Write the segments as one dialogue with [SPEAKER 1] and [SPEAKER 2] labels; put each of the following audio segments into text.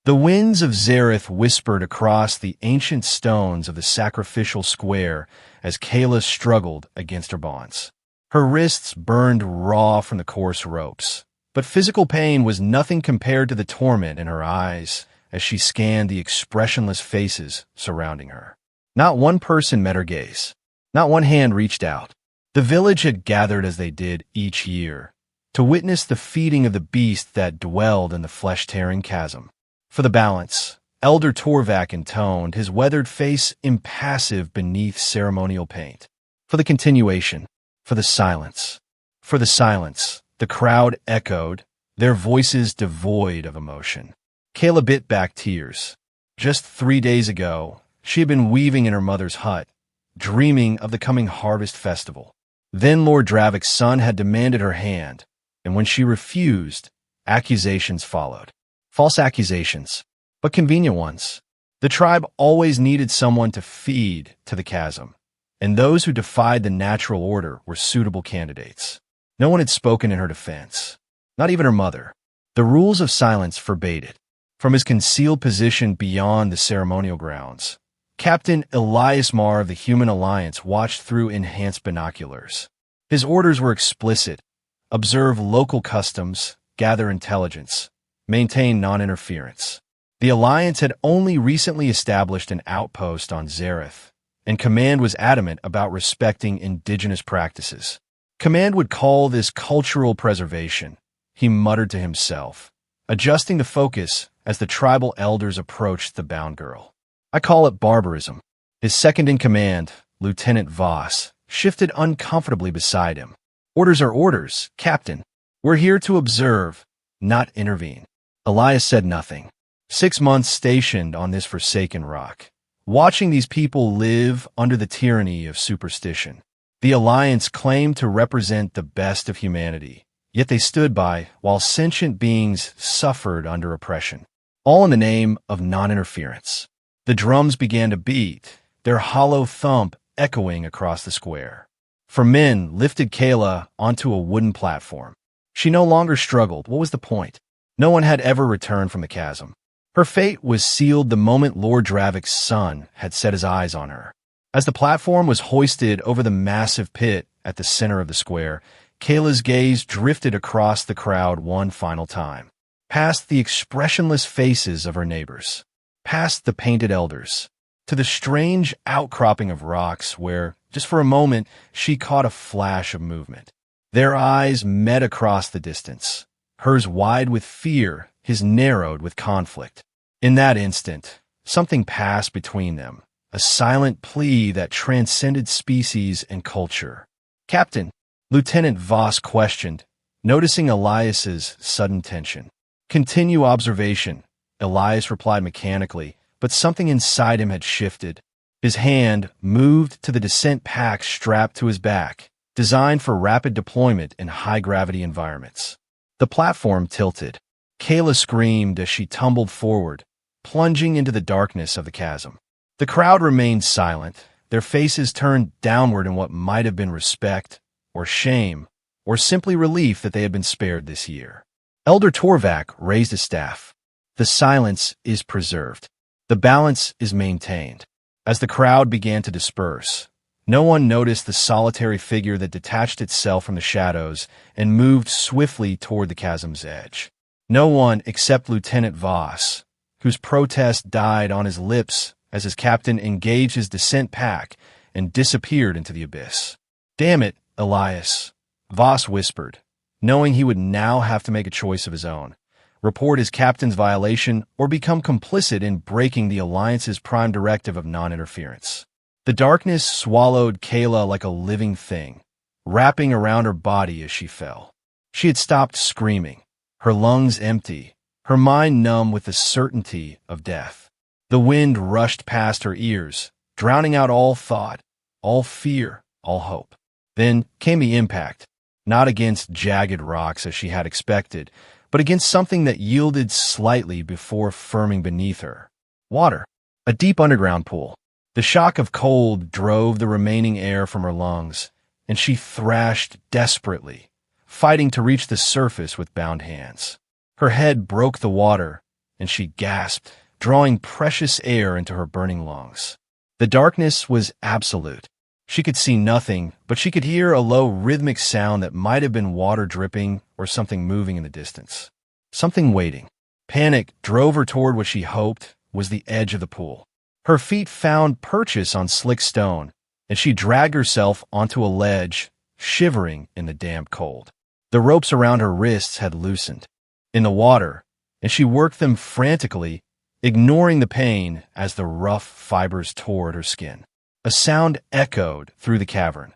[SPEAKER 1] The winds of Zareth whispered across the ancient stones of the sacrificial square as Kayla struggled against her bonds. Her wrists burned raw from the coarse ropes, but physical pain was nothing compared to the torment in her eyes as she scanned the expressionless faces surrounding her. Not one person met her gaze. Not one hand reached out. The village had gathered as they did each year, to witness the feeding of the beast that dwelled in the flesh-tearing chasm. For the balance, Elder Torvak intoned, his weathered face impassive beneath ceremonial paint. For the continuation, for the silence. For the silence, the crowd echoed, their voices devoid of emotion. Kayla bit back tears. Just 3 days ago, she had been weaving in her mother's hut, dreaming of the coming harvest festival. Then Lord Dravik's son had demanded her hand, and when she refused, accusations followed. False accusations, but convenient ones. The tribe always needed someone to feed to the chasm, and those who defied the natural order were suitable candidates. No one had spoken in her defense, not even her mother. The rules of silence forbade it. From his concealed position beyond the ceremonial grounds, Captain Elias Marr of the Human Alliance watched through enhanced binoculars. His orders were explicit: observe local customs, gather intelligence, maintain non-interference. The Alliance had only recently established an outpost on Zareth, and Command was adamant about respecting indigenous practices. Command would call this cultural preservation, he muttered to himself, adjusting the focus as the tribal elders approached the bound girl. I call it barbarism. His second-in-command, Lieutenant Voss, shifted uncomfortably beside him. Orders are orders, Captain. We're here to observe, not intervene. Elias said nothing. 6 months stationed on this forsaken rock, watching these people live under the tyranny of superstition. The Alliance claimed to represent the best of humanity, yet they stood by while sentient beings suffered under oppression, all in the name of non-interference. The drums began to beat, their hollow thump echoing across the square. 4 men lifted Kayla onto a wooden platform. She no longer struggled. What was the point? No one had ever returned from the chasm. Her fate was sealed the moment Lord Dravik's son had set his eyes on her. As the platform was hoisted over the massive pit at the center of the square, Kayla's gaze drifted across the crowd one final time, past the expressionless faces of her neighbors, past the painted elders, to the strange outcropping of rocks where, just for a moment, she caught a flash of movement. Their eyes met across the distance, hers wide with fear, his narrowed with conflict. In that instant, something passed between them, a silent plea that transcended species and culture. Captain, Lieutenant Voss questioned, noticing Elias's sudden tension. Continue observation, Elias replied mechanically, but something inside him had shifted. His hand moved to the descent pack strapped to his back, designed for rapid deployment in high-gravity environments. The platform tilted. Kayla screamed as she tumbled forward, plunging into the darkness of the chasm. The crowd remained silent, their faces turned downward in what might have been respect, or shame, or simply relief that they had been spared this year. Elder Torvak raised his staff. The silence is preserved. The balance is maintained. As the crowd began to disperse, no one noticed the solitary figure that detached itself from the shadows and moved swiftly toward the chasm's edge. No one except Lieutenant Voss, whose protest died on his lips as his captain engaged his descent pack and disappeared into the abyss. "Damn it, Elias," Voss whispered, knowing he would now have to make a choice of his own: report his captain's violation or become complicit in breaking the Alliance's prime directive of non-interference. The darkness swallowed Kayla like a living thing, wrapping around her body as she fell. She had stopped screaming, her lungs empty, her mind numb with the certainty of death. The wind rushed past her ears, drowning out all thought, all fear, all hope. Then came the impact, not against jagged rocks as she had expected, but against something that yielded slightly before firming beneath her. Water. A deep underground pool. The shock of cold drove the remaining air from her lungs, and she thrashed desperately, fighting to reach the surface with bound hands. Her head broke the water, and she gasped, drawing precious air into her burning lungs. The darkness was absolute. She could see nothing, but she could hear a low rhythmic sound that might have been water dripping or something moving in the distance. Something waiting. Panic drove her toward what she hoped was the edge of the pool. Her feet found purchase on slick stone, and she dragged herself onto a ledge, shivering in the damp cold. The ropes around her wrists had loosened in the water, and she worked them frantically, ignoring the pain as the rough fibers tore at her skin. A sound echoed through the cavern,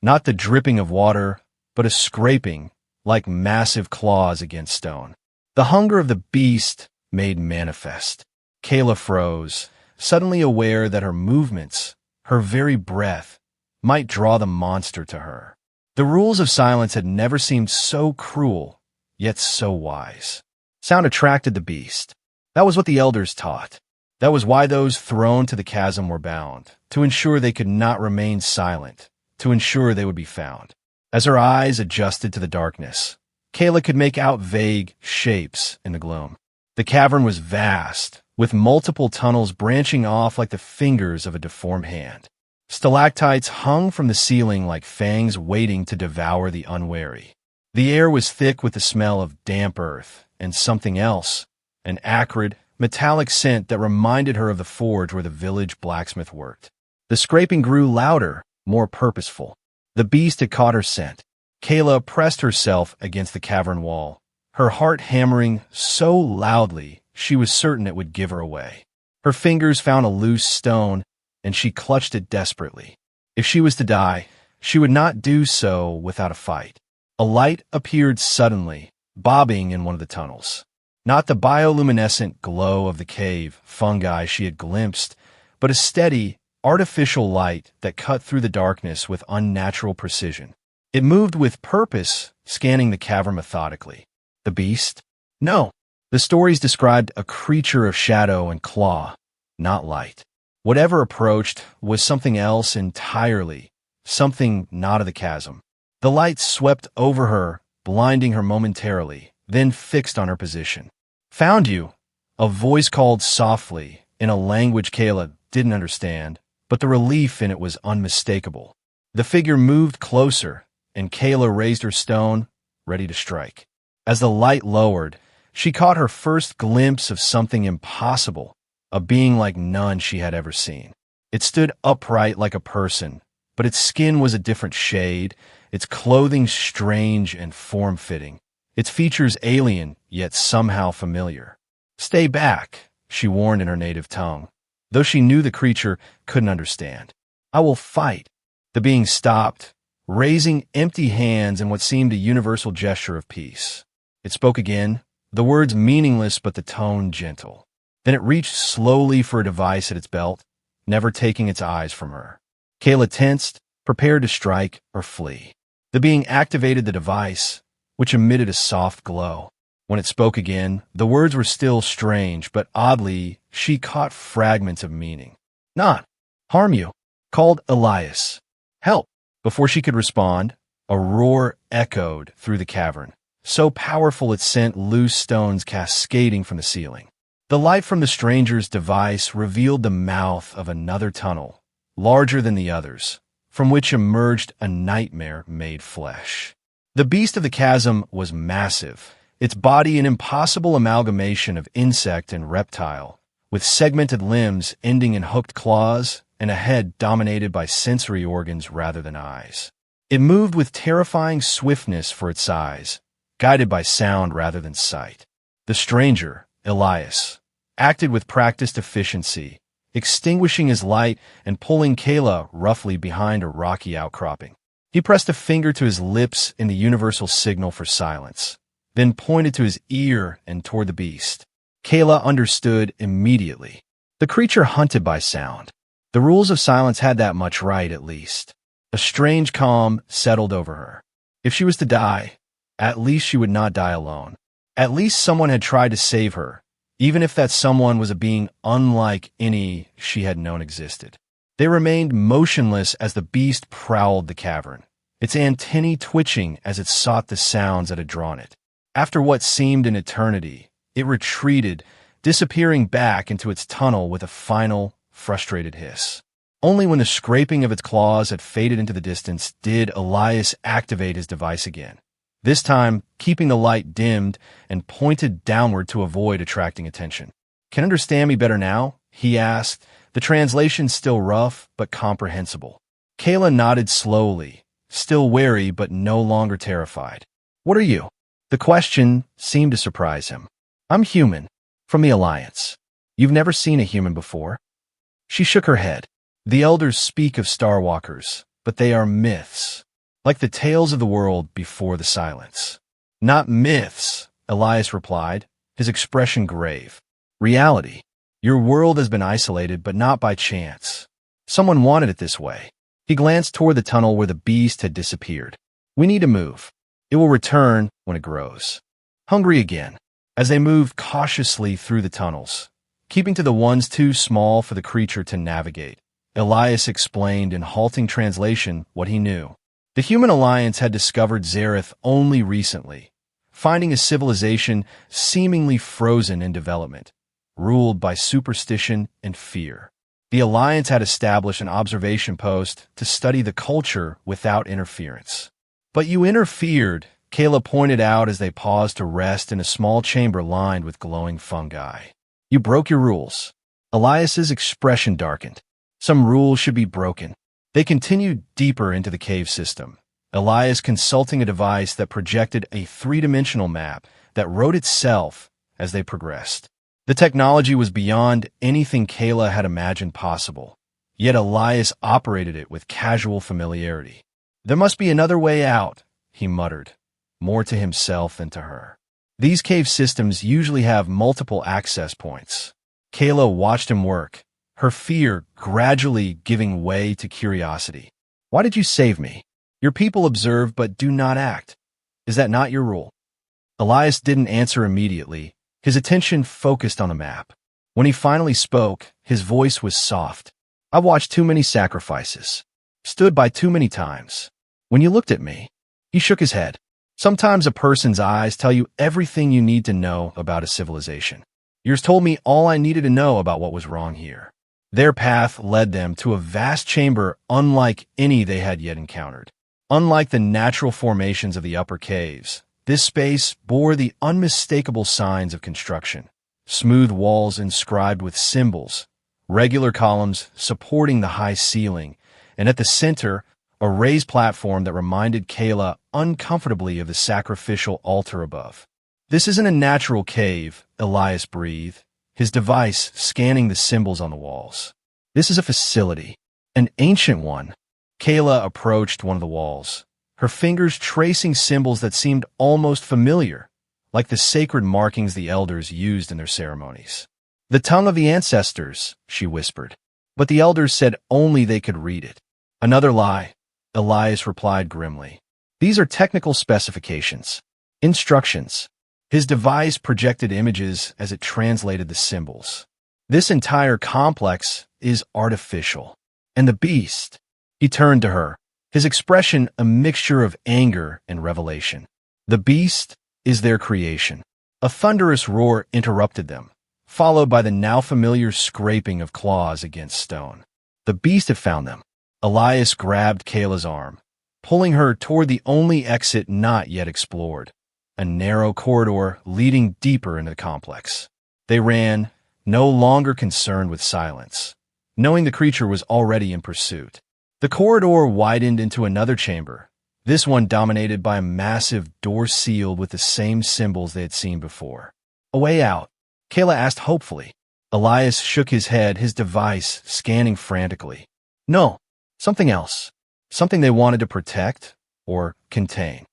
[SPEAKER 1] not the dripping of water, but a scraping, like massive claws against stone. The hunger of the beast made manifest. Kayla froze, suddenly aware that her movements, her very breath, might draw the monster to her. The rules of silence had never seemed so cruel, yet so wise. Sound attracted the beast. That was what the elders taught. That was why those thrown to the chasm were bound, to ensure they could not remain silent, to ensure they would be found. As her eyes adjusted to the darkness, Kayla could make out vague shapes in the gloom. The cavern was vast, with multiple tunnels branching off like the fingers of a deformed hand. Stalactites hung from the ceiling like fangs waiting to devour the unwary. The air was thick with the smell of damp earth and something else, an acrid, metallic scent that reminded her of the forge where the village blacksmith worked. The scraping grew louder, more purposeful. The beast had caught her scent. Kayla pressed herself against the cavern wall, her heart hammering so loudly she was certain it would give her away. Her fingers found a loose stone, and she clutched it desperately. If she was to die, she would not do so without a fight. A light appeared suddenly, bobbing in one of the tunnels. Not the bioluminescent glow of the cave fungi she had glimpsed, but a steady, artificial light that cut through the darkness with unnatural precision. It moved with purpose, scanning the cavern methodically. The beast? No. The stories described a creature of shadow and claw, not light. Whatever approached was something else entirely, something not of the chasm. The light swept over her, blinding her momentarily, then fixed on her position. Found you, a voice called softly, in a language Kayla didn't understand, but the relief in it was unmistakable. The figure moved closer, and Kayla raised her stone, ready to strike. As the light lowered, she caught her first glimpse of something impossible, a being like none she had ever seen. It stood upright like a person, but its skin was a different shade, its clothing strange and form-fitting, its features alien, yet somehow familiar. "Stay back," she warned in her native tongue, though she knew the creature couldn't understand. "I will fight." The being stopped, raising empty hands in what seemed a universal gesture of peace. It spoke again, the words meaningless but the tone gentle. Then it reached slowly for a device at its belt, never taking its eyes from her. Kayla tensed, prepared to strike or flee. The being activated the device, which emitted a soft glow. When it spoke again, the words were still strange, but oddly, she caught fragments of meaning. "Not harm you," called Elias. "Help." Before she could respond, a roar echoed through the cavern, so powerful it sent loose stones cascading from the ceiling. The light from the stranger's device revealed the mouth of another tunnel, larger than the others, from which emerged a nightmare-made flesh. The beast of the chasm was massive, its body an impossible amalgamation of insect and reptile, with segmented limbs ending in hooked claws and a head dominated by sensory organs rather than eyes. It moved with terrifying swiftness for its size, guided by sound rather than sight. The stranger, Elias, acted with practiced efficiency, extinguishing his light and pulling Kayla roughly behind a rocky outcropping. He pressed a finger to his lips in the universal signal for silence, then pointed to his ear and toward the beast. Kayla understood immediately. The creature hunted by sound. The rules of silence had that much right, at least. A strange calm settled over her. If she was to die, at least she would not die alone. At least someone had tried to save her, even if that someone was a being unlike any she had known existed. They remained motionless as the beast prowled the cavern, its antennae twitching as it sought the sounds that had drawn it. After what seemed an eternity, it retreated, disappearing back into its tunnel with a final, frustrated hiss. Only when the scraping of its claws had faded into the distance did Elias activate his device again, this time keeping the light dimmed and pointed downward to avoid attracting attention. "Can you understand me better now?" he asked, the translation still rough but comprehensible. Kayla nodded slowly, still wary but no longer terrified. "What are you?" The question seemed to surprise him. "I'm human, from the Alliance. You've never seen a human before?" She shook her head. "The elders speak of Starwalkers, but they are myths, like the tales of the world before the silence." "Not myths," Elias replied, his expression grave. "Reality. Your world has been isolated, but not by chance. Someone wanted it this way." He glanced toward the tunnel where the beast had disappeared. "We need to move. It will return when it grows." Hungry again, as they moved cautiously through the tunnels, keeping to the ones too small for the creature to navigate, Elias explained in halting translation what he knew. The Human Alliance had discovered Zareth only recently, finding a civilization seemingly frozen in development, ruled by superstition and fear. The Alliance had established an observation post to study the culture without interference. "But you interfered," Kayla pointed out as they paused to rest in a small chamber lined with glowing fungi. "You broke your rules." Elias's expression darkened. Some rules should be broken. They continued deeper into the cave system, Elias consulting a device that projected a three-dimensional map that wrote itself as they progressed. The technology was beyond anything Kayla had imagined possible, yet Elias operated it with casual familiarity. "There must be another way out," he muttered, more to himself than to her. "These cave systems usually have multiple access points." Kayla watched him work, her fear gradually giving way to curiosity. "Why did you save me? Your people observe but do not act. Is that not your rule?" Elias didn't answer immediately, his attention focused on the map. When he finally spoke, his voice was soft. "I've watched too many sacrifices, stood by too many times. When you looked at me," he shook his head. "Sometimes a person's eyes tell you everything you need to know about a civilization. Yours told me all I needed to know about what was wrong here." Their path led them to a vast chamber unlike any they had yet encountered. Unlike the natural formations of the upper caves, this space bore the unmistakable signs of construction. Smooth walls inscribed with symbols, regular columns supporting the high ceiling, and at the center, a raised platform that reminded Kayla uncomfortably of the sacrificial altar above. "This isn't a natural cave," Elias breathed, his device scanning the symbols on the walls. "This is a facility, an ancient one." Kayla approached one of the walls, her fingers tracing symbols that seemed almost familiar, like the sacred markings the elders used in their ceremonies. "The tongue of the ancestors," she whispered, but the elders said only they could read it. "Another lie," Elias replied grimly. "These are technical specifications, instructions." His device projected images as it translated the symbols. "This entire complex is artificial. And the beast." He turned to her, his expression a mixture of anger and revelation. "The beast is their creation." A thunderous roar interrupted them, followed by the now familiar scraping of claws against stone. The beast had found them. Elias grabbed Kayla's arm, pulling her toward the only exit not yet explored, a narrow corridor leading deeper into the complex. They ran, no longer concerned with silence, knowing the creature was already in pursuit. The corridor widened into another chamber, this one dominated by a massive door sealed with the same symbols they had seen before. "A way out?" Kayla asked hopefully. Elias shook his head, his device scanning frantically. "No, something else. Something they wanted to protect or contain."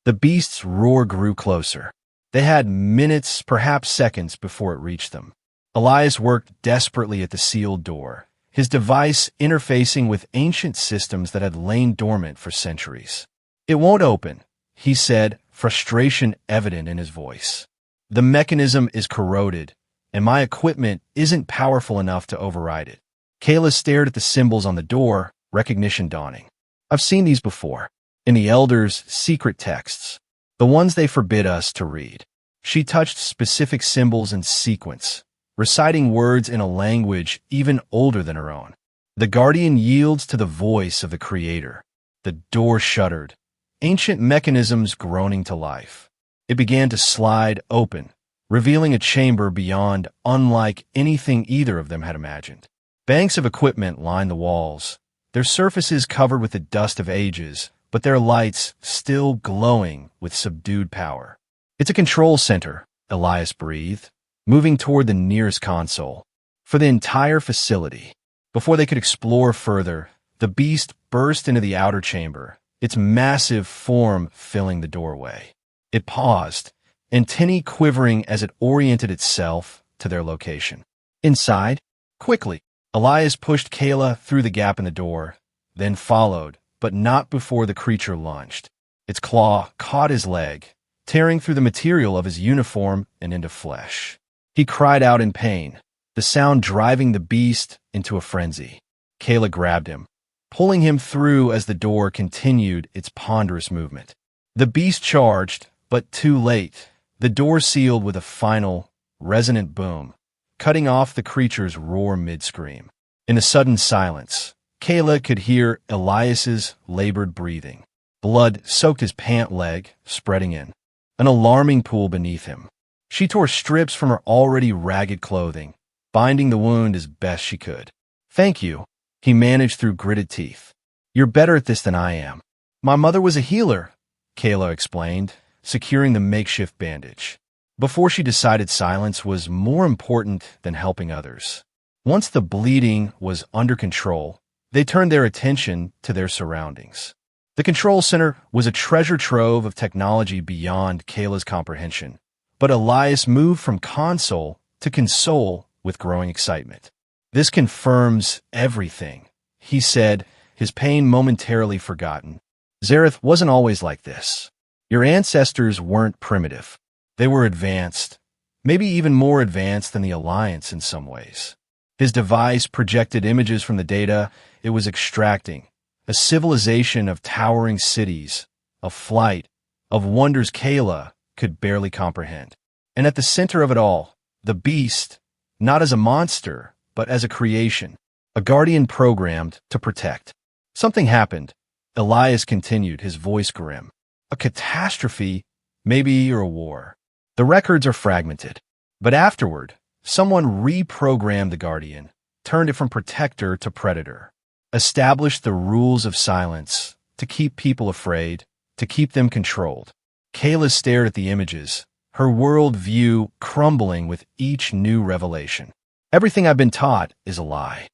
[SPEAKER 1] The beast's roar grew closer. They had minutes, perhaps seconds, before it reached them. Elias worked desperately at the sealed door, his device interfacing with ancient systems that had lain dormant for centuries. "It won't open," he said, frustration evident in his voice. "The mechanism is corroded, and my equipment isn't powerful enough to override it." Kayla stared at the symbols on the door, recognition dawning. "I've seen these before. In the elders' secret texts, the ones they forbid us to read." She touched specific symbols in sequence, reciting words in a language even older than her own. The Guardian yields to the voice of the Creator. The door shuddered, ancient mechanisms groaning to life. It began to slide open, revealing a chamber beyond unlike anything either of them had imagined. Banks of equipment lined the walls, their surfaces covered with the dust of ages, but their lights still glowing with subdued power. "It's a control center," Elias breathed, moving toward the nearest console. "For the entire facility." Before they could explore further, the beast burst into the outer chamber, its massive form filling the doorway. It paused, antennae quivering as it oriented itself to their location. Inside, quickly, Elias pushed Kayla through the gap in the door, then followed, but not before the creature lunged. Its claw caught his leg, tearing through the material of his uniform and into flesh. He cried out in pain, the sound driving the beast into a frenzy. Kayla grabbed him, pulling him through as the door continued its ponderous movement. The beast charged, but too late. The door sealed with a final, resonant boom, cutting off the creature's roar mid-scream. In the sudden silence, Kayla could hear Elias's labored breathing. Blood soaked his pant leg, spreading in, an alarming pool beneath him. She tore strips from her already ragged clothing, binding the wound as best she could. "Thank you," he managed through gritted teeth. "You're better at this than I am." "My mother was a healer," Kayla explained, securing the makeshift bandage. Before she decided silence was more important than helping others. Once the bleeding was under control, they turned their attention to their surroundings. The control center was a treasure trove of technology beyond Kayla's comprehension, but Elias moved from console to console with growing excitement. "This confirms everything," he said, his pain momentarily forgotten. "Zareth wasn't always like this. Your ancestors weren't primitive. They were advanced, maybe even more advanced than the Alliance in some ways." His device projected images from the data it was extracting, a civilization of towering cities, a flight of wonders Kayla could barely comprehend. And at the center of it all, the beast, not as a monster, but as a creation, a guardian programmed to protect. Something happened. Elias continued, his voice grim. A catastrophe, maybe, or a war. The records are fragmented. But afterward, someone reprogrammed the Guardian, turned it from protector to predator, established the rules of silence to keep people afraid, to keep them controlled. Kayla stared at the images, her world view crumbling with each new revelation. "Everything I've been taught is a lie."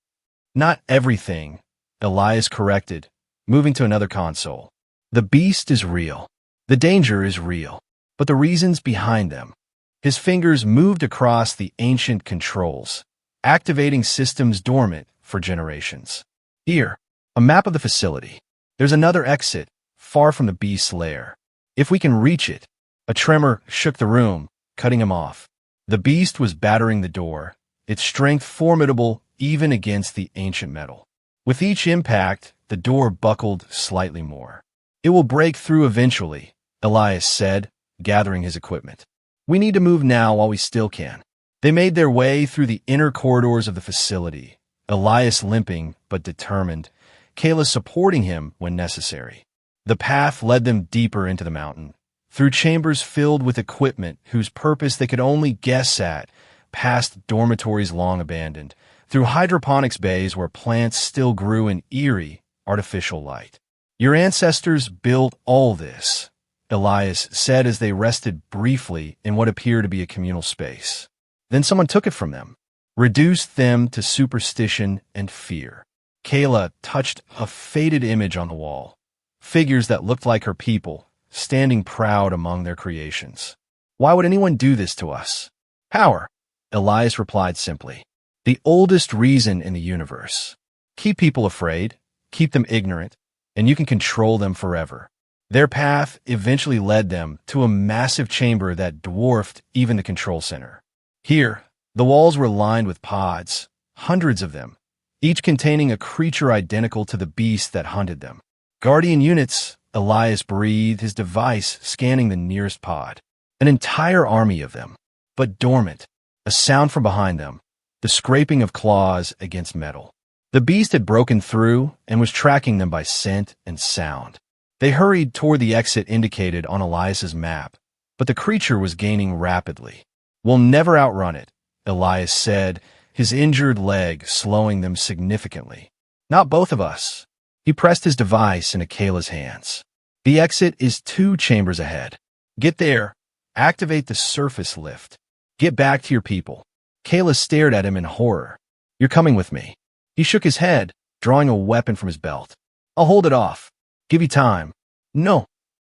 [SPEAKER 1] "Not everything," Elias corrected, moving to another console. "The beast is real. The danger is real. But the reasons behind them." His fingers moved across the ancient controls, activating systems dormant for generations. "Here, a map of the facility. There's another exit, far from the beast's lair. If we can reach it." A tremor shook the room, cutting him off. The beast was battering the door, its strength formidable even against the ancient metal. With each impact, the door buckled slightly more. "It will break through eventually," Elias said, gathering his equipment. "We need to move now while we still can." They made their way through the inner corridors of the facility, Elias limping but determined, Kayla supporting him when necessary. The path led them deeper into the mountain, through chambers filled with equipment whose purpose they could only guess at, past dormitories long abandoned, through hydroponics bays where plants still grew in eerie, artificial light. "Your ancestors built all this," Elias said as they rested briefly in what appeared to be a communal space. "Then someone took it from them, reduced them to superstition and fear." Kayla touched a faded image on the wall, figures that looked like her people, standing proud among their creations. "Why would anyone do this to us?" "Power," Elias replied simply. "The oldest reason in the universe. Keep people afraid, keep them ignorant, and you can control them forever." Their path eventually led them to a massive chamber that dwarfed even the control center. Here, the walls were lined with pods, hundreds of them, each containing a creature identical to the beast that hunted them. "Guardian units," Elias breathed, his device scanning the nearest pod. An entire army of them, but dormant. A sound from behind them, the scraping of claws against metal. The beast had broken through and was tracking them by scent and sound. They hurried toward the exit indicated on Elias's map, but the creature was gaining rapidly. "We'll never outrun it," Elias said, his injured leg slowing them significantly. "Not both of us." He pressed his device into Kayla's hands. "The exit is 2 chambers ahead. Get there. Activate the surface lift. Get back to your people." Kayla stared at him in horror. "You're coming with me." He shook his head, drawing a weapon from his belt. "I'll hold it off. Give you time." "No."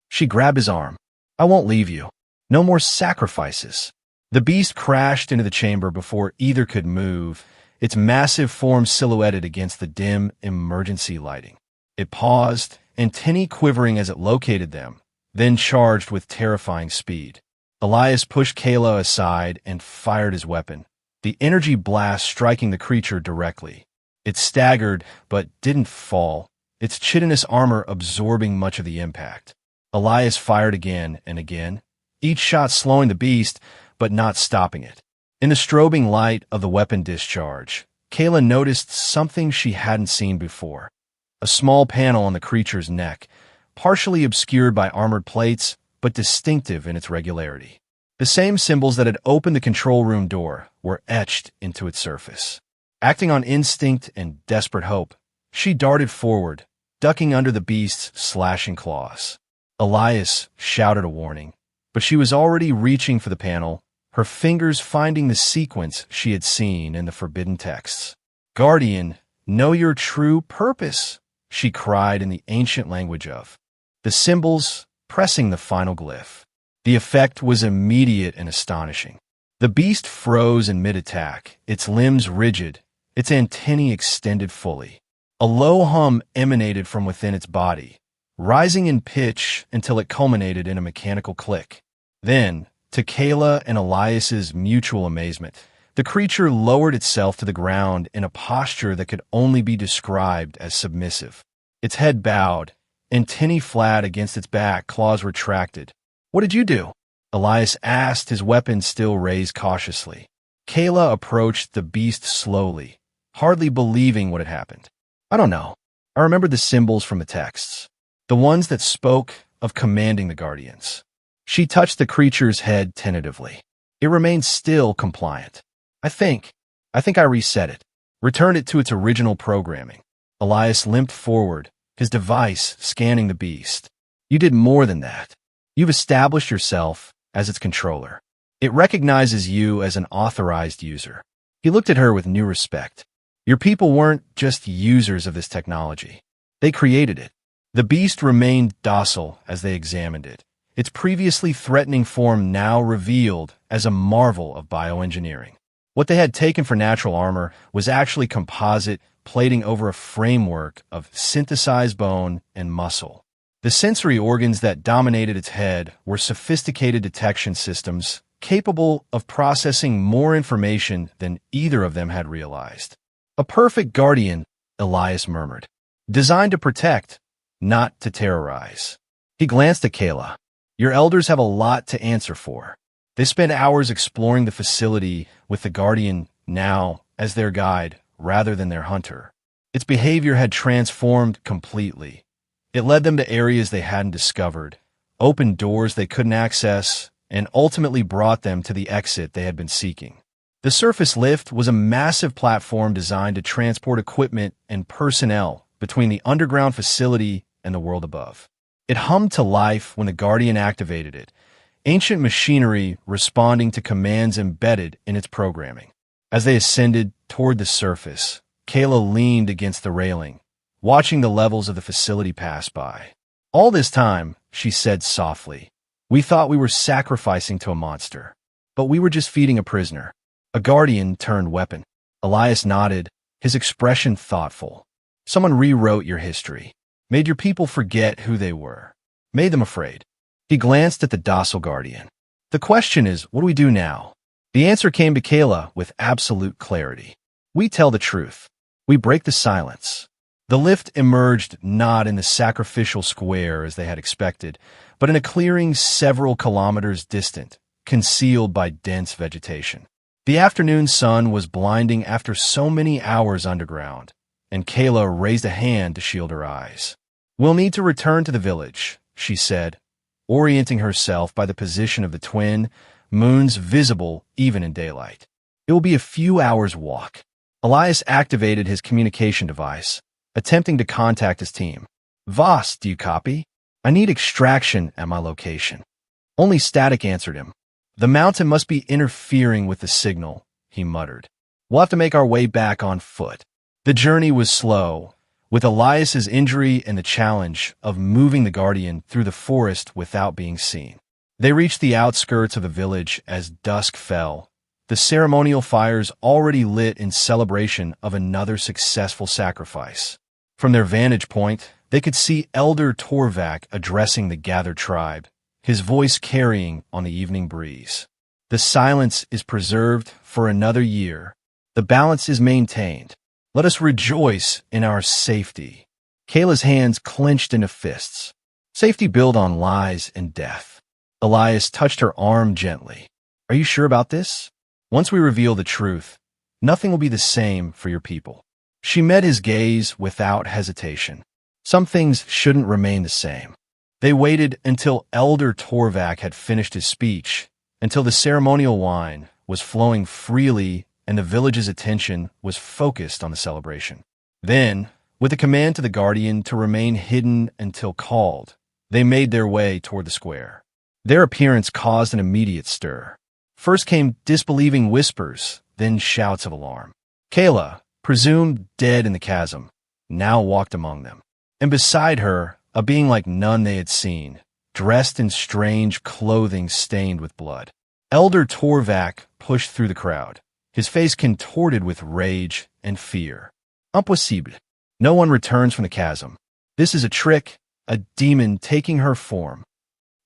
[SPEAKER 1] She grabbed his arm. "I won't leave you. No more sacrifices." The beast crashed into the chamber before either could move, its massive form silhouetted against the dim emergency lighting. It paused, antennae quivering as it located them, then charged with terrifying speed. Elias pushed Kayla aside and fired his weapon, the energy blast striking the creature directly. It staggered, but didn't fall, its chitinous armor absorbing much of the impact. Elias fired again and again, each shot slowing the beast, but not stopping it. In the strobing light of the weapon discharge, Kayla noticed something she hadn't seen before. A small panel on the creature's neck, partially obscured by armored plates, but distinctive in its regularity. The same symbols that had opened the control room door were etched into its surface. Acting on instinct and desperate hope, she darted forward, ducking under the beast's slashing claws. Elias shouted a warning, but she was already reaching for the panel, her fingers finding the sequence she had seen in the forbidden texts. "Guardian, know your true purpose," she cried in the ancient language of the symbols, pressing the final glyph. The effect was immediate and astonishing. The beast froze in mid-attack, its limbs rigid, its antennae extended fully. A low hum emanated from within its body, rising in pitch until it culminated in a mechanical click. Then, to Kayla and Elias's mutual amazement, the creature lowered itself to the ground in a posture that could only be described as submissive. Its head bowed, antennae flat against its back, claws retracted. "What did you do?" Elias asked, his weapon still raised cautiously. Kayla approached the beast slowly, hardly believing what had happened. "I don't know. I remembered the symbols from the texts, the ones that spoke of commanding the guardians." She touched the creature's head tentatively. It remained still, compliant. I think I reset it, returned it to its original programming." Elias limped forward, his device scanning the beast. "You did more than that. You've established yourself as its controller. It recognizes you as an authorized user." He looked at her with new respect. "Your people weren't just users of this technology. They created it." The beast remained docile as they examined it, its previously threatening form now revealed as a marvel of bioengineering. What they had taken for natural armor was actually composite plating over a framework of synthesized bone and muscle. The sensory organs that dominated its head were sophisticated detection systems capable of processing more information than either of them had realized. "A perfect guardian," Elias murmured. "Designed to protect, not to terrorize." He glanced at Kayla. "Your elders have a lot to answer for. They spent hours exploring the facility with the Guardian now as their guide rather than their hunter. Its behavior had transformed completely. It led them to areas they hadn't discovered, opened doors they couldn't access, and ultimately brought them to the exit they had been seeking. The surface lift was a massive platform designed to transport equipment and personnel between the underground facility and the world above. It hummed to life when the Guardian activated it, ancient machinery responding to commands embedded in its programming. As they ascended toward the surface, Kayla leaned against the railing, watching the levels of the facility pass by. "All this time," she said softly, "we thought we were sacrificing to a monster, but we were just feeding a prisoner, a Guardian turned weapon." Elias nodded, his expression thoughtful. "Someone rewrote your history, made your people forget who they were, made them afraid." He glanced at the docile Guardian. "The question is, what do we do now?" The answer came to Kayla with absolute clarity. "We tell the truth. We break the silence." The lift emerged not in the sacrificial square as they had expected, but in a clearing several kilometers distant, concealed by dense vegetation. The afternoon sun was blinding after so many hours underground, and Kayla raised a hand to shield her eyes. "We'll need to return to the village," she said, orienting herself by the position of the twin moons visible even in daylight. "It will be a few hours' walk." Elias activated his communication device, attempting to contact his team. "Voss, do you copy? I need extraction at my location." Only static answered him. "The mountain must be interfering with the signal," he muttered. "We'll have to make our way back on foot." The journey was slow, with Elias's injury and the challenge of moving the Guardian through the forest without being seen. They reached the outskirts of the village as dusk fell, the ceremonial fires already lit in celebration of another successful sacrifice. From their vantage point, they could see Elder Torvak addressing the gathered tribe, his voice carrying on the evening breeze. "The silence is preserved for another year. The balance is maintained. Let us rejoice in our safety." Kayla's hands clenched into fists. Safety built on lies and death. Elias touched her arm gently. "Are you sure about this? Once we reveal the truth, nothing will be the same for your people." She met his gaze without hesitation. Some things shouldn't remain the same. They waited until Elder Torvak had finished his speech, until the ceremonial wine was flowing freely and the village's attention was focused on the celebration. Then, with a command to the Guardian to remain hidden until called, they made their way toward the square. Their appearance caused an immediate stir. First came disbelieving whispers, then shouts of alarm. Kayla, presumed dead in the chasm, now walked among them. And beside her, a being like none they had seen, dressed in strange clothing stained with blood. Elder Torvak pushed through the crowd, his face contorted with rage and fear. "Impossible. No one returns from the chasm. This is a trick, a demon taking her form."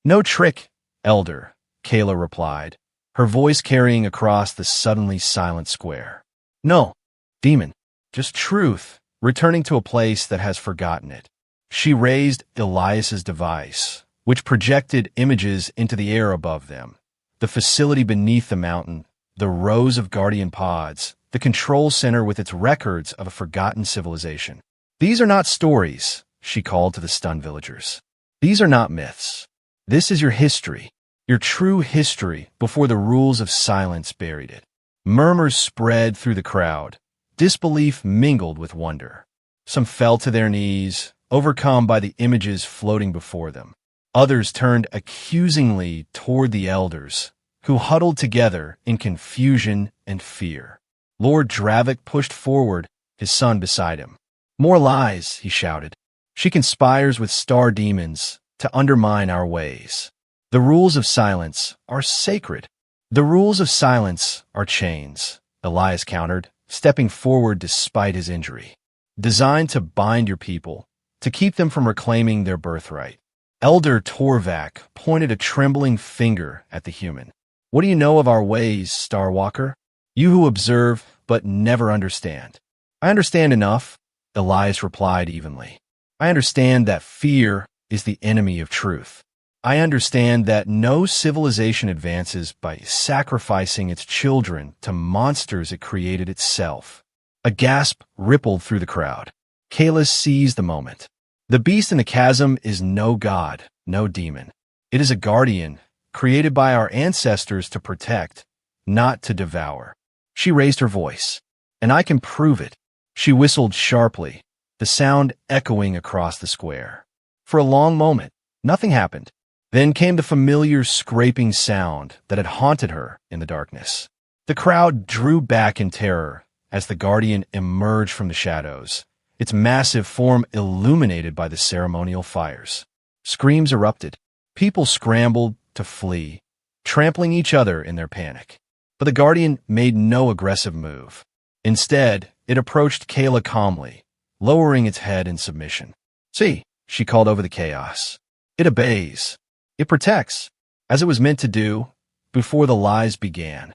[SPEAKER 1] "No trick, Elder," Kayla replied, her voice carrying across the suddenly silent square. "No, demon, just truth, returning to a place that has forgotten it." She raised Elias's device, which projected images into the air above them. The facility beneath the mountain, the rows of Guardian pods, the control center with its records of a forgotten civilization. "These are not stories," she called to the stunned villagers. "These are not myths. This is your history, your true history before the rules of silence buried it." Murmurs spread through the crowd. Disbelief mingled with wonder. Some fell to their knees, overcome by the images floating before them. Others turned accusingly toward the elders, who huddled together in confusion and fear. Lord Dravik pushed forward, his son beside him. "More lies," he shouted. "She conspires with star demons to undermine our ways. The rules of silence are sacred." "The rules of silence are chains," Elias countered, stepping forward despite his injury. "Designed to bind your people, to keep them from reclaiming their birthright." Elder Torvak pointed a trembling finger at the human. "What do you know of our ways, Starwalker? You who observe but never understand." "I understand enough," Elias replied evenly. "I understand that fear is the enemy of truth. I understand that no civilization advances by sacrificing its children to monsters it created itself." A gasp rippled through the crowd. Kayla seized the moment. "The beast in the chasm is no god, no demon. It is a guardian, created by our ancestors to protect, not to devour." She raised her voice. "And I can prove it." She whistled sharply, the sound echoing across the square. For a long moment, nothing happened. Then came the familiar scraping sound that had haunted her in the darkness. The crowd drew back in terror as the Guardian emerged from the shadows, its massive form illuminated by the ceremonial fires. Screams erupted. People scrambled to flee, trampling each other in their panic. But the Guardian made no aggressive move. Instead, it approached Kayla calmly, lowering its head in submission. "See," she called over the chaos. "It obeys. It protects, as it was meant to do, before the lies began."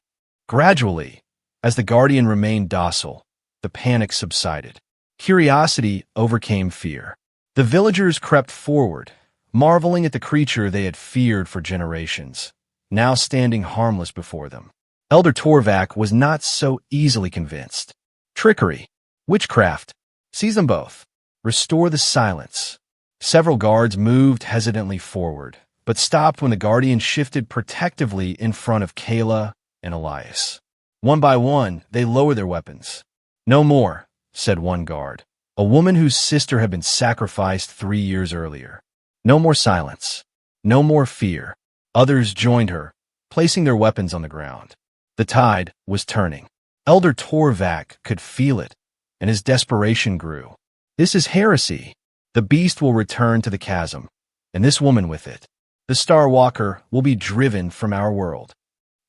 [SPEAKER 1] Gradually, as the Guardian remained docile, the panic subsided. Curiosity overcame fear. The villagers crept forward, marveling at the creature they had feared for generations, now standing harmless before them. Elder Torvak was not so easily convinced. Trickery, witchcraft, seize them both. Restore the silence. Several guards moved hesitantly forward, but stopped when the Guardian shifted protectively in front of Kayla and Elias. One by one, they lowered their weapons. "No more," said one guard, a woman whose sister had been sacrificed 3 years earlier. "No more silence. No more fear." Others joined her, placing their weapons on the ground. The tide was turning. Elder Torvak could feel it, and his desperation grew. "This is heresy. The beast will return to the chasm, and this woman with it. The Star Walker will be driven from our world."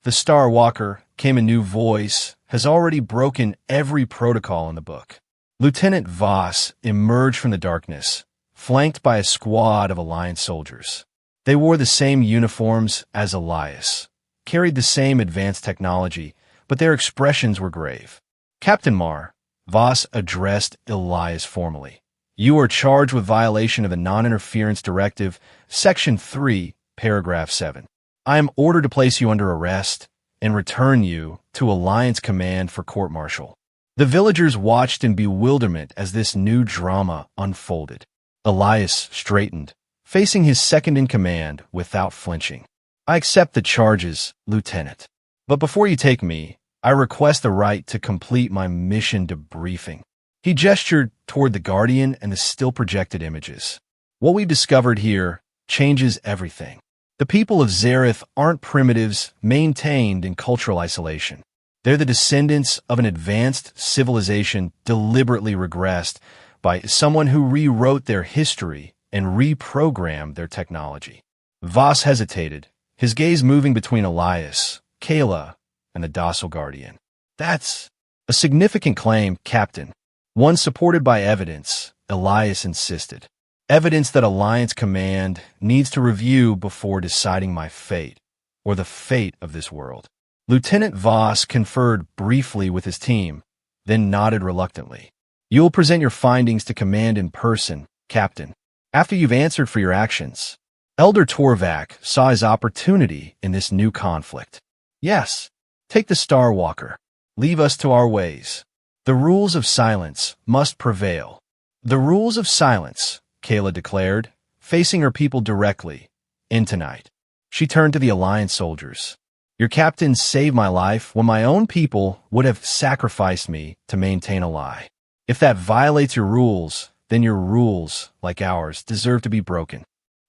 [SPEAKER 1] The Star Walker, came a new voice, has already broken every protocol in the book. Lieutenant Voss emerged from the darkness, flanked by a squad of Alliance soldiers. They wore the same uniforms as Elias, carried the same advanced technology, but their expressions were grave. "Captain Marr," Voss addressed Elias formally, "you are charged with violation of the Non-Interference Directive, Section 3, Paragraph 7. I am ordered to place you under arrest and return you to Alliance Command for court-martial." The villagers watched in bewilderment as this new drama unfolded. Elias straightened, facing his second-in-command without flinching. "I accept the charges, Lieutenant. But before you take me, I request the right to complete my mission debriefing." He gestured toward the Guardian and the still-projected images. "What we've discovered here changes everything. The people of Zareth aren't primitives maintained in cultural isolation. They're the descendants of an advanced civilization deliberately regressed by someone who rewrote their history and reprogrammed their technology." Voss hesitated, his gaze moving between Elias, Kayla, and the docile Guardian. "That's a significant claim, Captain. One supported by evidence," Elias insisted. "Evidence that Alliance Command needs to review before deciding my fate, or the fate of this world." Lieutenant Voss conferred briefly with his team, then nodded reluctantly. "You will present your findings to Command in person, Captain, after you've answered for your actions." Elder Torvak saw his opportunity in this new conflict. "Yes, take the Star Walker. Leave us to our ways. The rules of silence must prevail." "The rules of silence," Kayla declared, facing her people directly, "end tonight." She turned to the Alliance soldiers. "Your captain saved my life when my own people would have sacrificed me to maintain a lie. If that violates your rules, then your rules, like ours, deserve to be broken."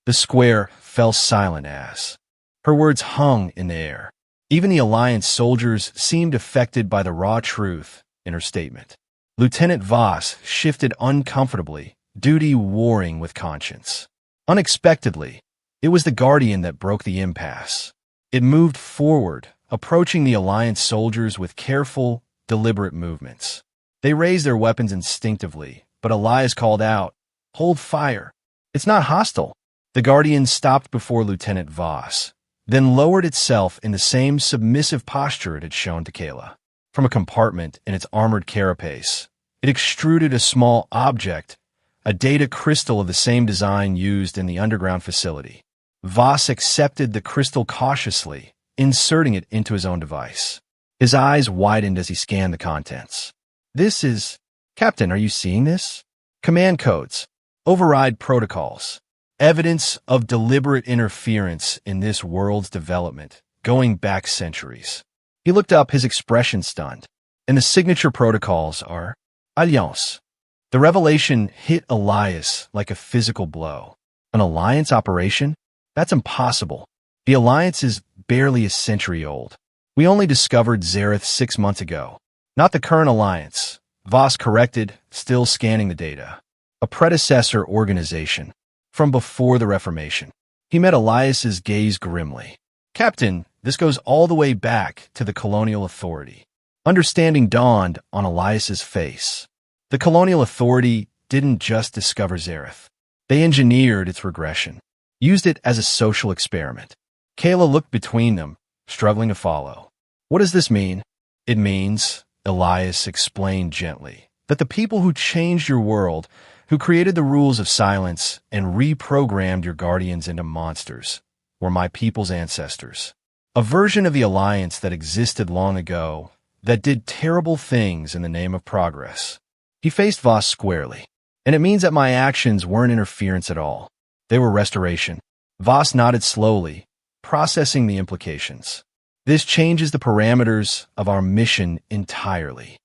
[SPEAKER 1] The square fell silent as her words hung in the air. Even the Alliance soldiers seemed affected by the raw truth in her statement. Lieutenant Voss shifted uncomfortably, duty warring with conscience. Unexpectedly, it was the Guardian that broke the impasse. It moved forward, approaching the Alliance soldiers with careful, deliberate movements. They raised their weapons instinctively, but Elias called out, "Hold fire. It's not hostile." The Guardian stopped before Lieutenant Voss, then lowered itself in the same submissive posture it had shown to Kayla. From a compartment in its armored carapace, it extruded a small object, a data crystal of the same design used in the underground facility. Voss accepted the crystal cautiously, inserting it into his own device. His eyes widened as he scanned the contents. "This is... Captain, are you seeing this? Command codes, override protocols, evidence of deliberate interference in this world's development, going back centuries." He looked up, his expression stunned. "And the signature protocols are Alliance." The revelation hit Elias like a physical blow. An Alliance operation? That's impossible. The Alliance is barely a century old. We only discovered Zareth 6 months ago. Not the current Alliance. Voss corrected, still scanning the data. A predecessor organization. From before the Reformation. He met Elias's gaze grimly. "Captain, this goes all the way back to the colonial authority." Understanding dawned on Elias's face. The colonial authority didn't just discover Zareth. They engineered its regression, used it as a social experiment. Kayla looked between them, struggling to follow. "What does this mean?" "It means," Elias explained gently, "that the people who changed your world who created the rules of silence and reprogrammed your guardians into monsters, were my people's ancestors. A version of the Alliance that existed long ago, that did terrible things in the name of progress. He faced Voss squarely, and it means that my actions weren't interference at all. They were restoration. Voss nodded slowly, processing the implications. This changes the parameters of our mission entirely.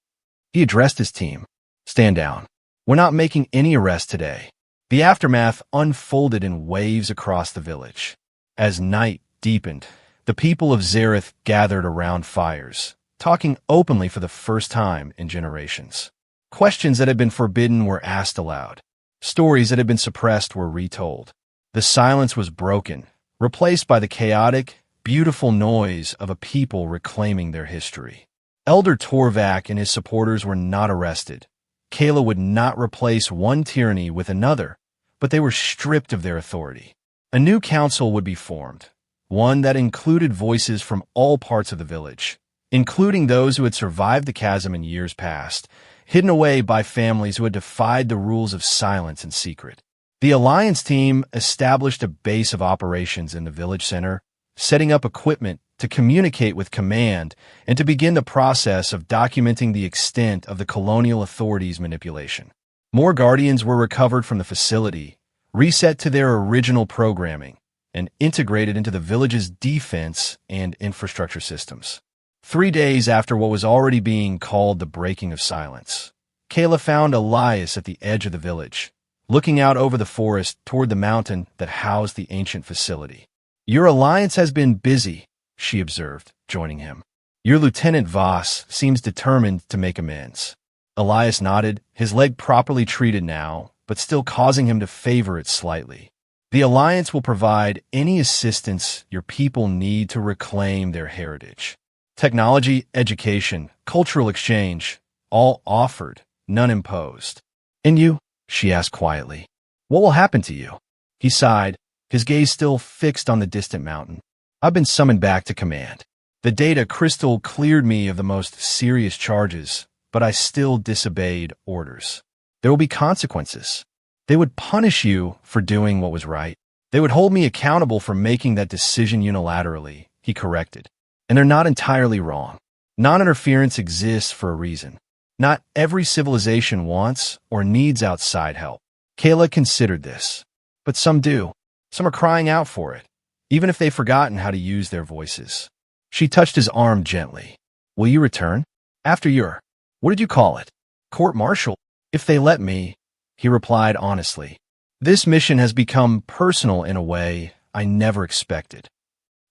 [SPEAKER 1] He addressed his team. Stand down. We're not making any arrests today. The aftermath unfolded in waves across the village. As night deepened, the people of Zareth gathered around fires, talking openly for the first time in generations. Questions that had been forbidden were asked aloud. Stories that had been suppressed were retold. The silence was broken, replaced by the chaotic, beautiful noise of a people reclaiming their history. Elder Torvak and his supporters were not arrested. Kayla would not replace one tyranny with another, but they were stripped of their authority. A new council would be formed, one that included voices from all parts of the village, including those who had survived the chasm in years past, hidden away by families who had defied the rules of silence and secret. The Alliance team established a base of operations in the village center, setting up equipment to communicate with command and to begin the process of documenting the extent of the colonial authorities' manipulation. More Guardians were recovered from the facility, reset to their original programming, and integrated into the village's defense and infrastructure systems. 3 days after what was already being called the breaking of silence, Kayla found Elias at the edge of the village, looking out over the forest toward the mountain that housed the ancient facility. "Your Alliance has been busy," she observed, joining him. "Your Lieutenant Voss seems determined to make amends." Elias nodded, his leg properly treated now, but still causing him to favor it slightly. "The Alliance will provide any assistance your people need to reclaim their heritage. Technology, education, cultural exchange, all offered, none imposed." "And you?" she asked quietly. "What will happen to you?" He sighed, his gaze still fixed on the distant mountain. "I've been summoned back to command. The data crystal cleared me of the most serious charges, but I still disobeyed orders. There will be consequences. They would punish you for doing what was right. They would hold me accountable for making that decision unilaterally," he corrected. "And they're not entirely wrong. Non-interference exists for a reason. Not every civilization wants or needs outside help." Kayla considered this. But some do. Some are crying out for it, even if they've forgotten how to use their voices. She touched his arm gently. "Will you return? After your, what did you call it? Court-martial?" "If they let me," he replied honestly. "This mission has become personal in a way I never expected."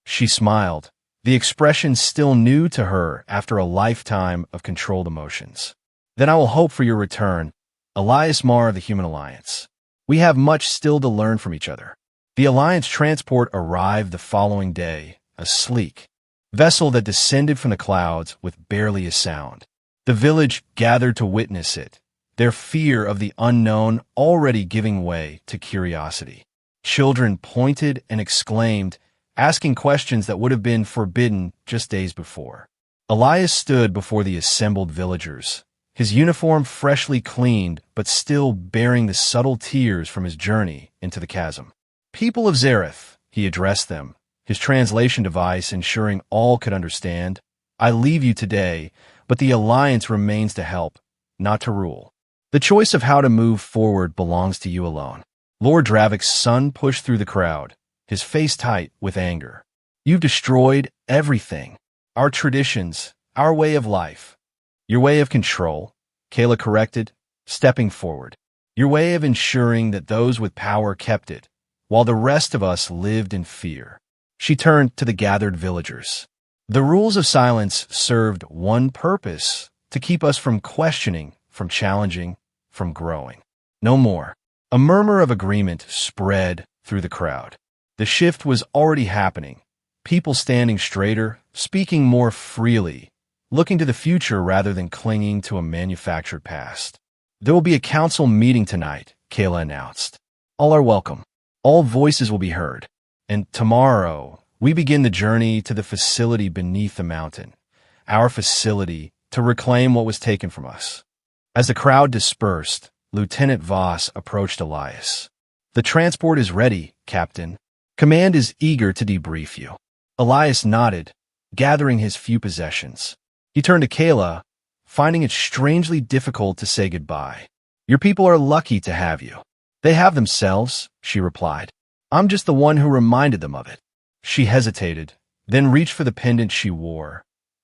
[SPEAKER 1] She smiled, the expression still new to her after a lifetime of controlled emotions. "Then I will hope for your return, Elias Marr of the Human Alliance. We have much still to learn from each other." The Alliance transport arrived the following day, a sleek vessel that descended from the clouds with barely a sound. The village gathered to witness it, their fear of the unknown already giving way to curiosity. Children pointed and exclaimed, asking questions that would have been forbidden just days before. Elias stood before the assembled villagers, his uniform freshly cleaned but still bearing the subtle tears from his journey into the chasm. "People of Zareth," he addressed them, his translation device ensuring all could understand. "I leave you today, but the Alliance remains to help, not to rule. The choice of how to move forward belongs to you alone." Lord Dravik's son pushed through the crowd, his face tight with anger. "You've destroyed everything. Our traditions, our way of life. Your way of control," Kayla corrected, stepping forward. "Your way of ensuring that those with power kept it, while the rest of us lived in fear." She turned to the gathered villagers. "The rules of silence served one purpose, to keep us from questioning, from challenging, from growing. No more." A murmur of agreement spread through the crowd. The shift was already happening, people standing straighter, speaking more freely, looking to the future rather than clinging to a manufactured past. "There will be a council meeting tonight," Kayla announced. "All are welcome. All voices will be heard. And tomorrow, we begin the journey to the facility beneath the mountain, our facility to reclaim what was taken from us." As the crowd dispersed, Lieutenant Voss approached Elias. "The transport is ready, Captain. Command is eager to debrief you." Elias nodded, gathering his few possessions. He turned to Kayla, finding it strangely difficult to say goodbye. "Your people are lucky to have you." "They have themselves," she replied. "I'm just the one who reminded them of it." She hesitated, then reached for the pendant she wore.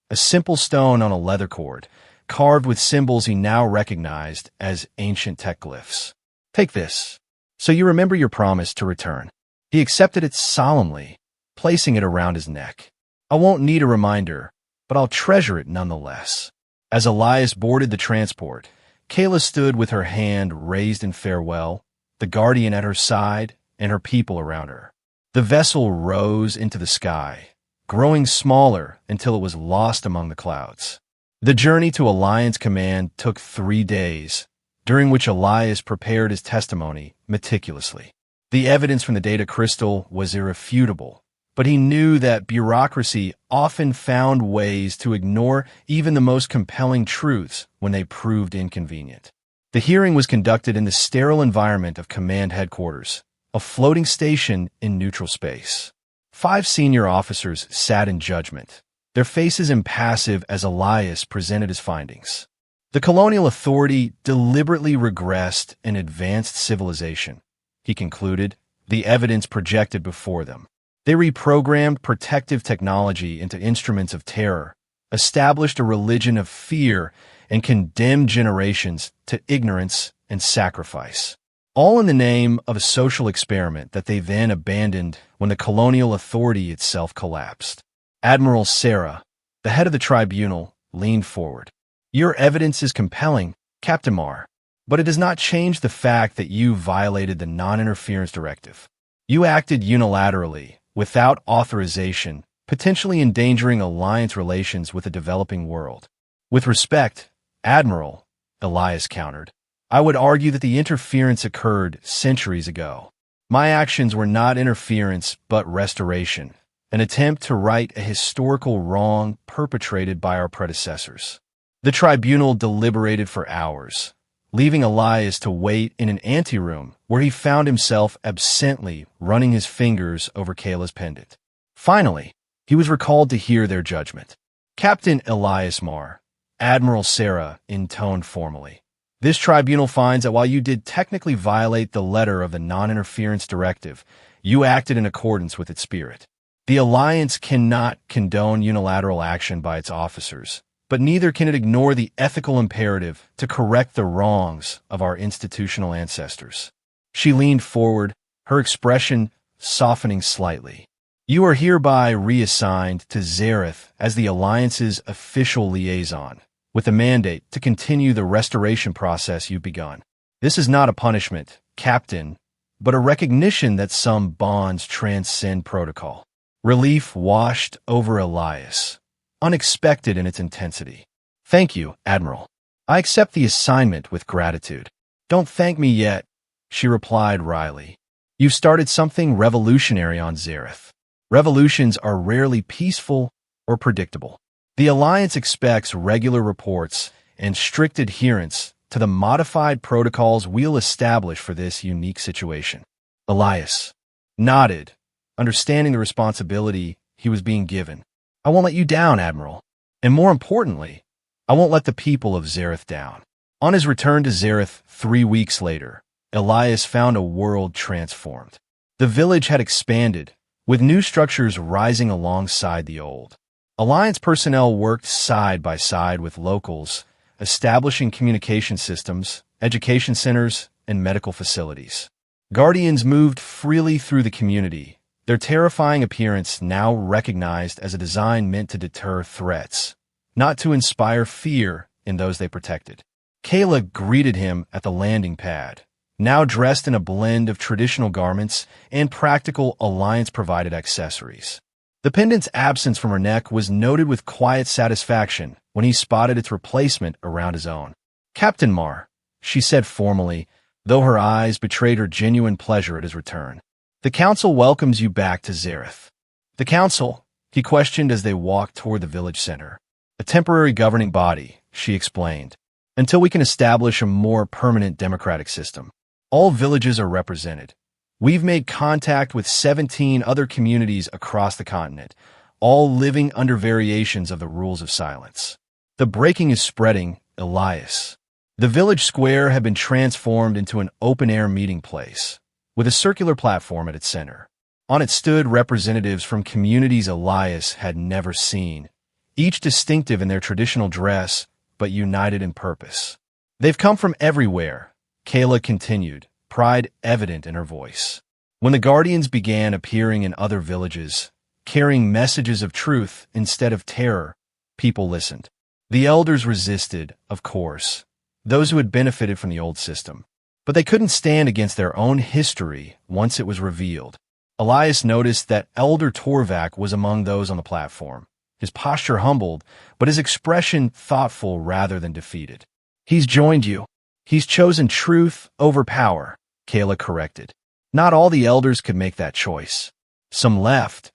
[SPEAKER 1] A simple stone on a leather cord, carved with symbols he now recognized as ancient techglyphs. "Take this, so you remember your promise to return." He accepted it solemnly, placing it around his neck. "I won't need a reminder, but I'll treasure it nonetheless." As Elias boarded the transport, Kayla stood with her hand raised in farewell, the guardian at her side and her people around her. The vessel rose into the sky, growing smaller until it was lost among the clouds. The journey to Alliance Command took 3 days, during which Elias prepared his testimony meticulously. The evidence from the data crystal was irrefutable, but he knew that bureaucracy often found ways to ignore even the most compelling truths when they proved inconvenient. The hearing was conducted in the sterile environment of command headquarters, a floating station in neutral space. 5 senior officers sat in judgment, their faces impassive as Elias presented his findings. The colonial authority deliberately regressed an advanced civilization, he concluded, the evidence projected before them. They reprogrammed protective technology into instruments of terror, established a religion of fear, and condemned generations to ignorance and sacrifice, all in the name of a social experiment that they then abandoned when the colonial authority itself collapsed. Admiral Sarah, the head of the tribunal, leaned forward. "Your evidence is compelling, Captain Marr, but it does not change the fact that you violated the non-interference directive. You acted unilaterally, without authorization, potentially endangering alliance relations with the developing world." "With respect, Admiral," Elias countered, "I would argue that the interference occurred centuries ago. My actions were not interference but restoration, an attempt to right a historical wrong perpetrated by our predecessors." The tribunal deliberated for hours, leaving Elias to wait in an anteroom where he found himself absently running his fingers over Kayla's pendant. Finally, he was recalled to hear their judgment. "Captain Elias Marr," Admiral Sarah intoned formally, "this tribunal finds that while you did technically violate the letter of the non-interference directive, you acted in accordance with its spirit. The Alliance cannot condone unilateral action by its officers, but neither can it ignore the ethical imperative to correct the wrongs of our institutional ancestors." She leaned forward, her expression softening slightly. "You are hereby reassigned to Zareth as the Alliance's official liaison, with a mandate to continue the restoration process you've begun. This is not a punishment, Captain, but a recognition that some bonds transcend protocol." Relief washed over Elias, unexpected in its intensity. "Thank you, Admiral. I accept the assignment with gratitude." "Don't thank me yet," she replied wryly. "You've started something revolutionary on Zareth. Revolutions are rarely peaceful or predictable. The Alliance expects regular reports and strict adherence to the modified protocols we'll establish for this unique situation." Elias nodded, understanding the responsibility he was being given. "I won't let you down, Admiral. And more importantly, I won't let the people of Zareth down." On his return to Zareth 3 weeks later, Elias found a world transformed. The village had expanded, with new structures rising alongside the old. Alliance personnel worked side by side with locals, establishing communication systems, education centers, and medical facilities. Guardians moved freely through the community, their terrifying appearance now recognized as a design meant to deter threats, not to inspire fear in those they protected. Kayla greeted him at the landing pad, now dressed in a blend of traditional garments and practical Alliance-provided accessories. The pendant's absence from her neck was noted with quiet satisfaction when he spotted its replacement around his own. "Captain Marr," she said formally, though her eyes betrayed her genuine pleasure at his return. "The Council welcomes you back to Zareth." "The Council?" he questioned as they walked toward the village center. "A temporary governing body," she explained. until we can establish a more permanent democratic system. All villages are represented. We've made contact with 17 other communities across the continent, all living under variations of the rules of silence. The breaking is spreading, Elias. The village square had been transformed into an open-air meeting place, with a circular platform at its center. On it stood representatives from communities Elias had never seen, each distinctive in their traditional dress, but united in purpose. They've come from everywhere, Kayla continued, pride evident in her voice. When the Guardians began appearing in other villages, carrying messages of truth instead of terror, people listened. The elders resisted, of course, those who had benefited from the old system. But they couldn't stand against their own history once it was revealed. Elias noticed that Elder Torvak was among those on the platform, his posture humbled, but his expression thoughtful rather than defeated. He's joined you. He's chosen truth over power, Kayla corrected. Not all the elders could make that choice. Some left,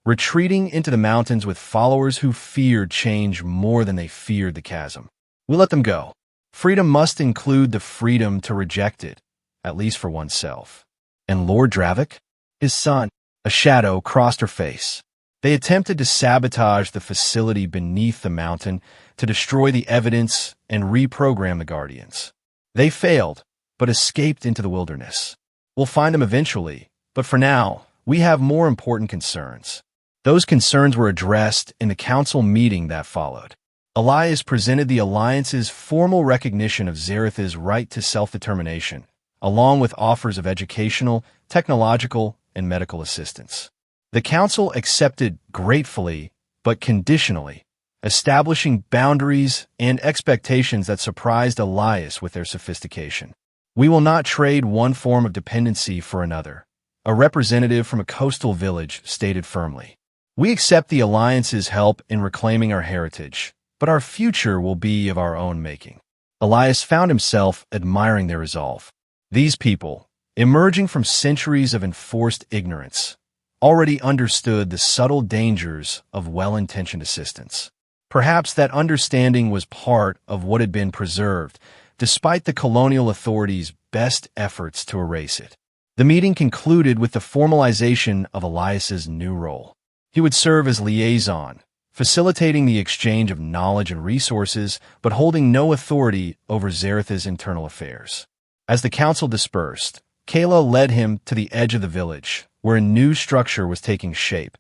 [SPEAKER 1] retreating into the mountains with followers who feared change more than they feared the chasm. We let them go. Freedom must include the freedom to reject it, at least for oneself. And Lord Dravik? His son. A shadow crossed her face. They attempted to sabotage the facility beneath the mountain, to destroy the evidence and reprogram the Guardians. They failed, but escaped into the wilderness. We'll find them eventually, but for now, we have more important concerns. Those concerns were addressed in the council meeting that followed. Elias presented the Alliance's formal recognition of Zareth's right to self-determination, along with offers of educational, technological, and medical assistance. The council accepted gratefully, but conditionally, establishing boundaries and expectations that surprised Elias with their sophistication. We will not trade one form of dependency for another, a representative from a coastal village stated firmly. We accept the Alliance's help in reclaiming our heritage, but our future will be of our own making. Elias found himself admiring their resolve. These people, emerging from centuries of enforced ignorance, already understood the subtle dangers of well-intentioned assistance. Perhaps that understanding was part of what had been preserved, despite the colonial authorities' best efforts to erase it. The meeting concluded with the formalization of Elias's new role. He would serve as liaison, facilitating the exchange of knowledge and resources, but holding no authority over Zareth's internal affairs. As the council dispersed, Kayla led him to the edge of the village, where a new structure was taking shape,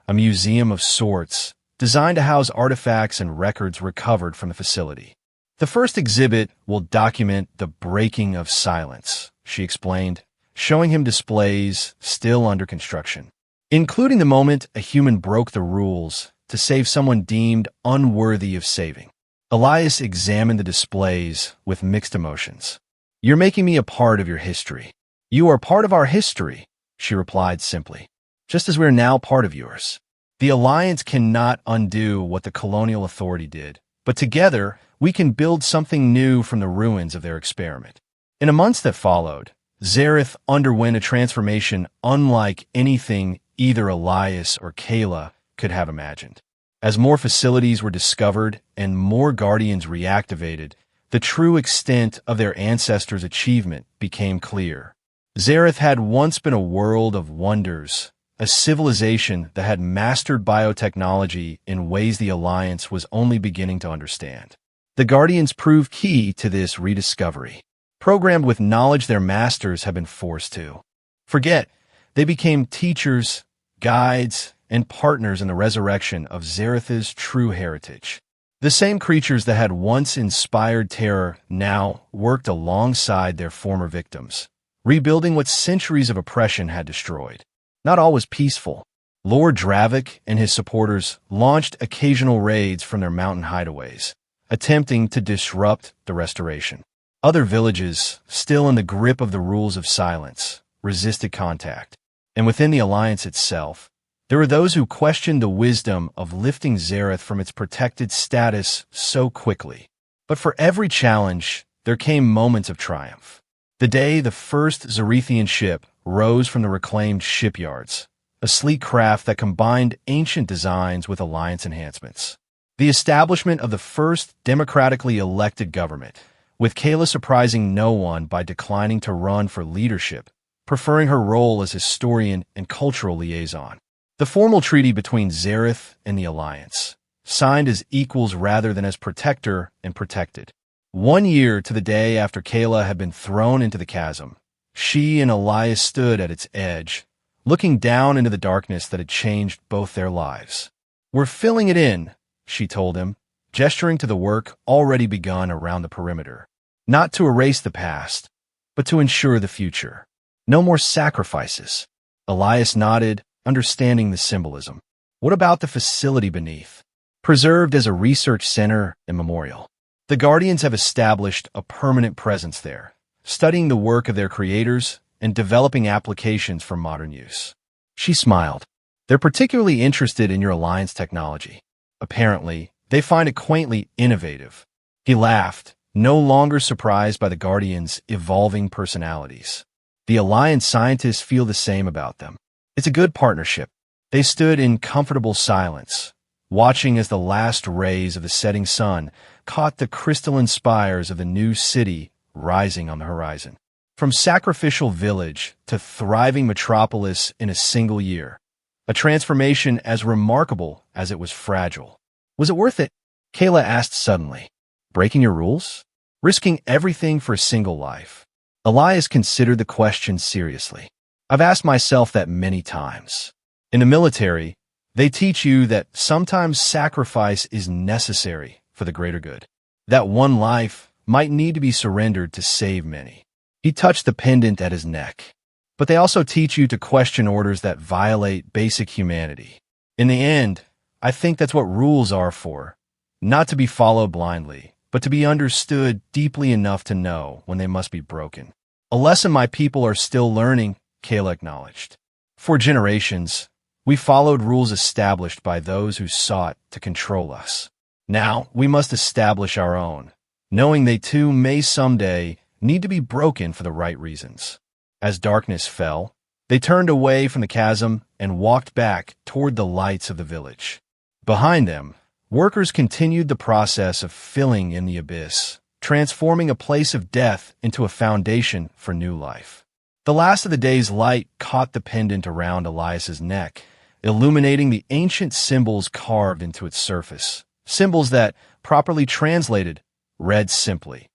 [SPEAKER 1] a museum of sorts, designed to house artifacts and records recovered from the facility. The first exhibit will document the breaking of silence, she explained, showing him displays still under construction, including the moment a human broke the rules to save someone deemed unworthy of saving. Elias examined the displays with mixed emotions. You're making me a part of your history. You are part of our history, she replied simply, just as we're now part of yours. The Alliance cannot undo what the colonial authority did, but together we can build something new from the ruins of their experiment. In the months that followed, Zareth underwent a transformation unlike anything either Elias or Kayla could have imagined. As more facilities were discovered and more Guardians reactivated, the true extent of their ancestors' achievement became clear. Zareth had once been a world of wonders, a civilization that had mastered biotechnology in ways the Alliance was only beginning to understand. The Guardians proved key to this rediscovery. Programmed with knowledge their masters had been forced to forget, they became teachers, guides, and partners in the resurrection of Zareth's true heritage. The same creatures that had once inspired terror now worked alongside their former victims, rebuilding what centuries of oppression had destroyed. Not all was peaceful. Lord Dravik and his supporters launched occasional raids from their mountain hideaways, attempting to disrupt the restoration. Other villages, still in the grip of the rules of silence, resisted contact. And within the Alliance itself, there were those who questioned the wisdom of lifting Zareth from its protected status so quickly. But for every challenge, there came moments of triumph. The day the first Zarethian ship rose from the reclaimed shipyards, a sleek craft that combined ancient designs with Alliance enhancements. The establishment of the first democratically elected government, with Kayla surprising no one by declining to run for leadership, preferring her role as historian and cultural liaison. The formal treaty between Zareth and the Alliance, signed as equals rather than as protector and protected. 1 year to the day after Kayla had been thrown into the chasm, she and Elias stood at its edge, looking down into the darkness that had changed both their lives. "We're filling it in," she told him, gesturing to the work already begun around the perimeter. "Not to erase the past, but to ensure the future. No more sacrifices." Elias nodded, understanding the symbolism. "What about the facility beneath? Preserved as a research center and memorial. The Guardians have established a permanent presence there, studying the work of their creators and developing applications for modern use." She smiled. "They're particularly interested in your Alliance technology. Apparently, they find it quaintly innovative." He laughed, no longer surprised by the Guardians' evolving personalities. The Alliance scientists feel the same about them. It's a good partnership. They stood in comfortable silence, watching as the last rays of the setting sun caught the crystalline spires of the new city rising on the horizon. From sacrificial village to thriving metropolis in a single year, a transformation as remarkable as it was fragile. "Was it worth it?" Kayla asked suddenly. "Breaking your rules? Risking everything for a single life?" Elias considered the question seriously. "I've asked myself that many times. In the military, they teach you that sometimes sacrifice is necessary for the greater good. That one life might need to be surrendered to save many." He touched the pendant at his neck. "But they also teach you to question orders that violate basic humanity. In the end, I think that's what rules are for. Not to be followed blindly, but to be understood deeply enough to know when they must be broken. A lesson my people are still learning," Kayla acknowledged. "For generations, we followed rules established by those who sought to control us. Now we must establish our own, knowing they too may someday need to be broken for the right reasons." As darkness fell, they turned away from the chasm and walked back toward the lights of the village. Behind them, workers continued the process of filling in the abyss, transforming a place of death into a foundation for new life. The last of the day's light caught the pendant around Elias's neck, illuminating the ancient symbols carved into its surface. Symbols that, properly translated, read simply,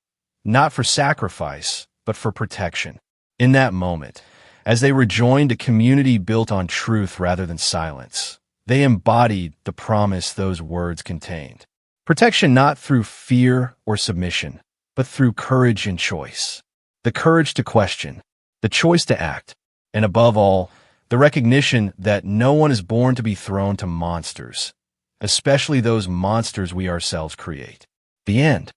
[SPEAKER 1] "Not for sacrifice, but for protection." In that moment, as they rejoined a community built on truth rather than silence, they embodied the promise those words contained. Protection not through fear or submission, but through courage and choice. The courage to question, the choice to act, and above all, the recognition that no one is born to be thrown to monsters, especially those monsters we ourselves create. The end.